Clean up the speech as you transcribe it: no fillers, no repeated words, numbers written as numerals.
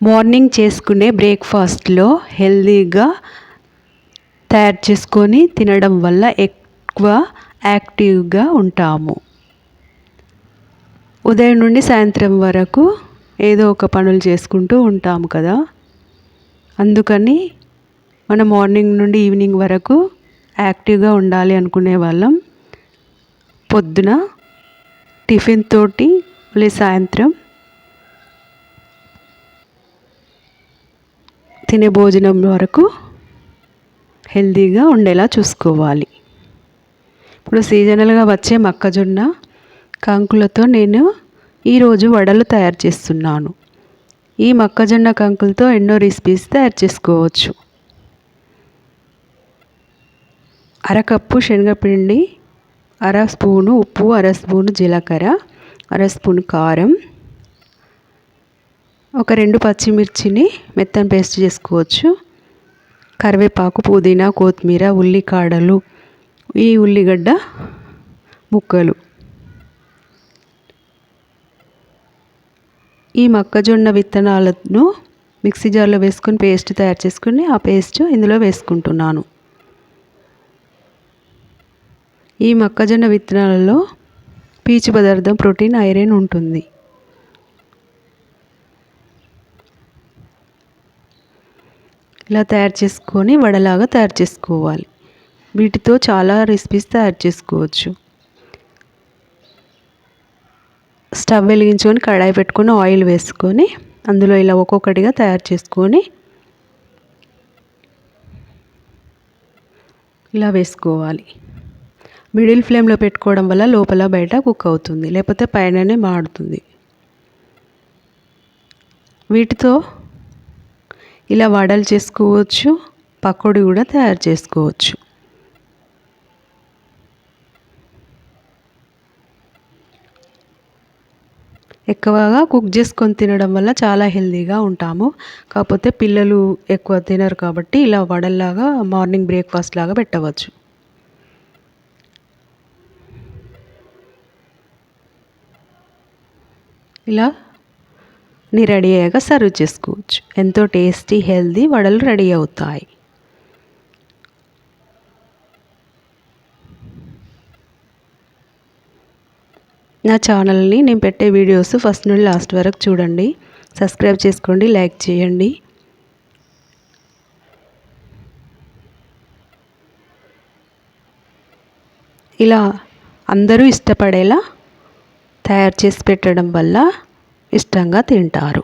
Morning చేసుకునే బ్రేక్ఫాస్ట్లో హెల్తీగా తయారు చేసుకొని తినడం వల్ల ఎక్కువ యాక్టివ్గా ఉంటాము. ఉదయం నుండి సాయంత్రం వరకు ఏదో ఒక పనులు చేసుకుంటూ ఉంటాము కదా. అందుకని మనం మార్నింగ్ నుండి ఈవినింగ్ వరకు యాక్టివ్గా ఉండాలి అనుకునే వాళ్ళం పొద్దున టిఫిన్ తోటి మళ్ళీ సాయంత్రం తినే భోజనం వరకు హెల్తీగా ఉండేలా చూసుకోవాలి. ఇప్పుడు సీజనల్గా వచ్చే మొక్కజొన్న కంకులతో నేను ఈరోజు వడలు తయారు చేస్తున్నాను. ఈ మొక్కజొన్న కంకులతో ఎన్నో రెసిపీస్ తయారు చేసుకోవచ్చు. అరకప్పు శనగపిండి, అర స్పూను ఉప్పు, అర స్పూను జీలకర్ర, అర స్పూను కారం, ఒక 2 పచ్చిమిర్చిని మెత్తని పేస్ట్ చేసుకోవచ్చు. కరివేపాకు, పుదీనా, కొత్తిమీర, ఉల్లికాడలు, ఈ ఉల్లిగడ్డ ముక్కలు. ఈ మొక్కజొన్న విత్తనాలను మిక్సీ జార్లో వేసుకొని పేస్ట్ తయారు చేసుకుని ఆ పేస్ట్ ఇందులో వేసుకుంటున్నాను. ఈ మొక్కజొన్న విత్తనాలలో పీచు పదార్థం, ప్రోటీన్, ఐరన్ ఉంటుంది. ఇలా తయారు చేసుకొని వడలాగా తయారు చేసుకోవాలి. వీటితో చాలా రెసిపీస్ తయారు చేసుకోవచ్చు. స్టవ్ వెలిగించుకొని కడాయి పెట్టుకొని ఆయిల్ వేసుకొని అందులో ఇలా ఒక్కొక్కటిగా తయారు చేసుకొని ఇలా వేసుకోవాలి. మిడిల్ ఫ్లేమ్లో పెట్టుకోవడం వల్ల లోపల బయట కుక్ అవుతుంది, లేకపోతే పైననే మాడుతుంది. వీటితో ఇలా వడలు చేసుకోవచ్చు, పకోడీ కూడా తయారు చేసుకోవచ్చు. ఎక్కువగా కుక్ చేసుకొని తినడం వల్ల చాలా హెల్తీగా ఉంటాము. కాకపోతే పిల్లలు ఎక్కువ తినరు కాబట్టి ఇలా వడల్లాగా మార్నింగ్ బ్రేక్ఫాస్ట్ లాగా పెట్టవచ్చు. ఇలా రెడీ అయ్యాక సర్వ్ చేసుకోవచ్చు. ఎంతో టేస్టీ హెల్తీ వడలు రెడీ అవుతాయి. నా ఛానల్ని నేను పెట్టే వీడియోస్ ఫస్ట్ నుండి లాస్ట్ వరకు చూడండి. సబ్స్క్రైబ్ చేసుకోండి, లైక్ చేయండి. ఇలా అందరూ ఇష్టపడేలా తయారు చేసి పెట్టడం వల్ల ఇష్టంగా తింటారు.